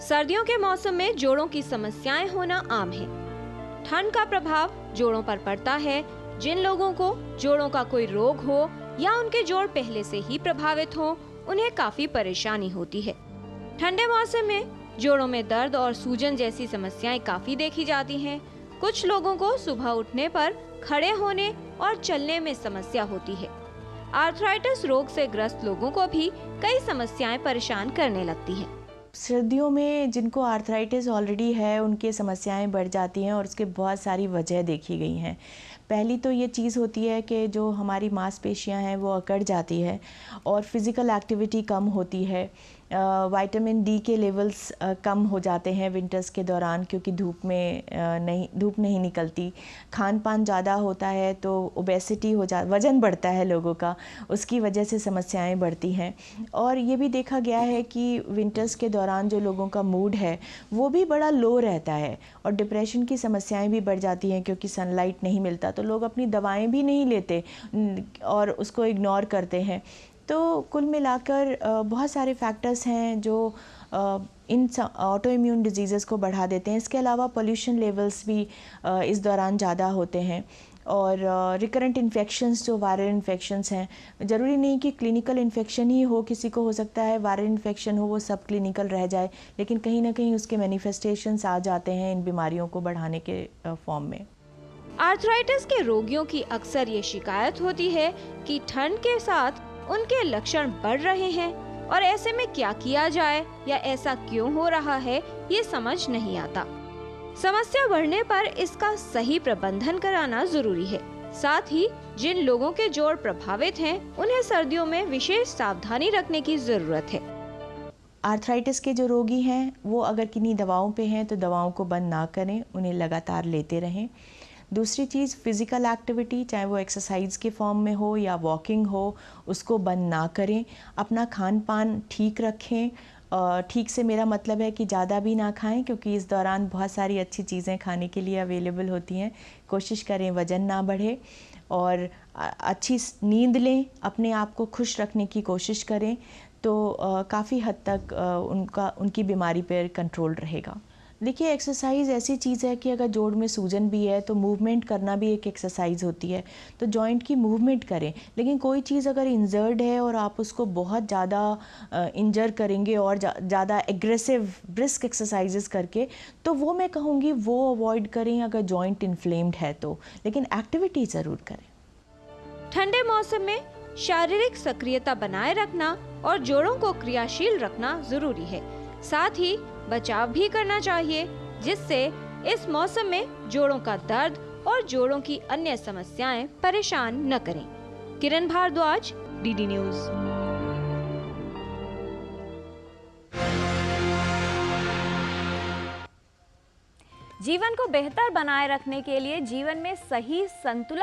सर्दियों के मौसम में जोड़ों की समस्याएं होना आम है। ठंड का प्रभाव जोड़ों पर पड़ता है। जिन लोगों को जोड़ों का कोई रोग हो या उनके जोड़ पहले से ही प्रभावित हो, उन्हें काफी परेशानी होती है। ठंडे मौसम में जोड़ों में दर्द और सूजन जैसी समस्याएं काफी देखी जाती हैं। कुछ लोगों को सुबह उठने पर खड़े होने और चलने में समस्या होती है। आर्थराइटिस रोग से ग्रस्त लोगों को भी कई समस्याएं परेशान करने लगती हैं। सर्दियों में जिनको आर्थराइटिस ऑलरेडी है उनकी समस्याएं बढ़ जाती हैं और उसके बहुत सारी वजह देखी गई हैं। पहली तो ये चीज़ होती है कि जो हमारी मांसपेशियां हैं वो अकड़ जाती है और फिज़िकल एक्टिविटी कम होती है। विटामिन डी के लेवल्स कम हो जाते हैं विंटर्स के दौरान, क्योंकि धूप नहीं निकलती। खान पान ज़्यादा होता है तो ओबेसिटी वज़न बढ़ता है लोगों का, उसकी वजह से समस्याएं बढ़ती हैं। और ये भी देखा गया है कि विंटर्स के दौरान जो लोगों का मूड है वो भी बड़ा लो रहता है और डिप्रेशन की समस्याएं भी बढ़ जाती हैं, क्योंकि सनलाइट नहीं मिलता तो लोग अपनी दवाएं भी नहीं लेते और उसको इग्नोर करते हैं। तो कुल मिलाकर बहुत सारे फैक्टर्स हैं जो इन ऑटो इम्यून डिजीज़ को बढ़ा देते हैं। इसके अलावा पोल्यूशन लेवल्स भी इस दौरान ज़्यादा होते हैं और रिकरेंट इन्फेक्शंस जो वायरल इन्फेक्शंस हैं, ज़रूरी नहीं कि क्लिनिकल इन्फेक्शन ही हो, किसी को हो सकता है वायरल इन्फेक्शन हो वो सब क्लिनिकल रह जाए, लेकिन कहीं ना कहीं उसके मैनिफेस्टेशंस आ जाते हैं इन बीमारियों को बढ़ाने के फॉर्म में। आर्थराइटिस के रोगियों की अक्सर ये शिकायत होती है कि ठंड के साथ उनके लक्षण बढ़ रहे हैं और ऐसे में क्या किया जाए या ऐसा क्यों हो रहा है ये समझ नहीं आता। समस्या बढ़ने पर इसका सही प्रबंधन कराना जरूरी है। साथ ही जिन लोगों के जोड़ प्रभावित हैं, उन्हें सर्दियों में विशेष सावधानी रखने की जरूरत है। आर्थराइटिस के जो रोगी हैं वो अगर किन्हीं दवाओं पे हैं तो दवाओं को बंद ना करें, उन्हें लगातार लेते रहें। दूसरी चीज़, फ़िज़िकल एक्टिविटी, चाहे वो एक्सरसाइज के फॉर्म में हो या वॉकिंग हो, उसको बंद ना करें। अपना खान पान ठीक रखें। ठीक से मेरा मतलब है कि ज़्यादा भी ना खाएं, क्योंकि इस दौरान बहुत सारी अच्छी चीज़ें खाने के लिए अवेलेबल होती हैं। कोशिश करें वज़न ना बढ़े और अच्छी नींद लें, अपने आप को खुश रखने की कोशिश करें, तो काफ़ी हद तक उनकी बीमारी पर कंट्रोल रहेगा। देखिए, एक्सरसाइज ऐसी चीज़ है कि अगर जोड़ में सूजन भी है तो मूवमेंट करना भी एक एक्सरसाइज होती है, तो जॉइंट की मूवमेंट करें। लेकिन कोई चीज़ अगर इंजर्ड है और आप उसको बहुत ज़्यादा इंजर करेंगे और ज़्यादा एग्रेसिव ब्रिस्क एक्सरसाइजेस करके, तो वो मैं कहूँगी वो अवॉइड करें अगर जॉइंट इन्फ्लेम्ड है तो, लेकिन एक्टिविटी ज़रूर करें। ठंडे मौसम में शारीरिक सक्रियता बनाए रखना और जोड़ों को क्रियाशील रखना जरूरी है। साथ ही बचाव भी करना चाहिए, जिससे इस मौसम में जोड़ों का दर्द और जोड़ों की अन्य समस्याएं परेशान न करें। किरण भारद्वाज, डीडी न्यूज। जीवन को बेहतर बनाए रखने के लिए जीवन में सही संतुलन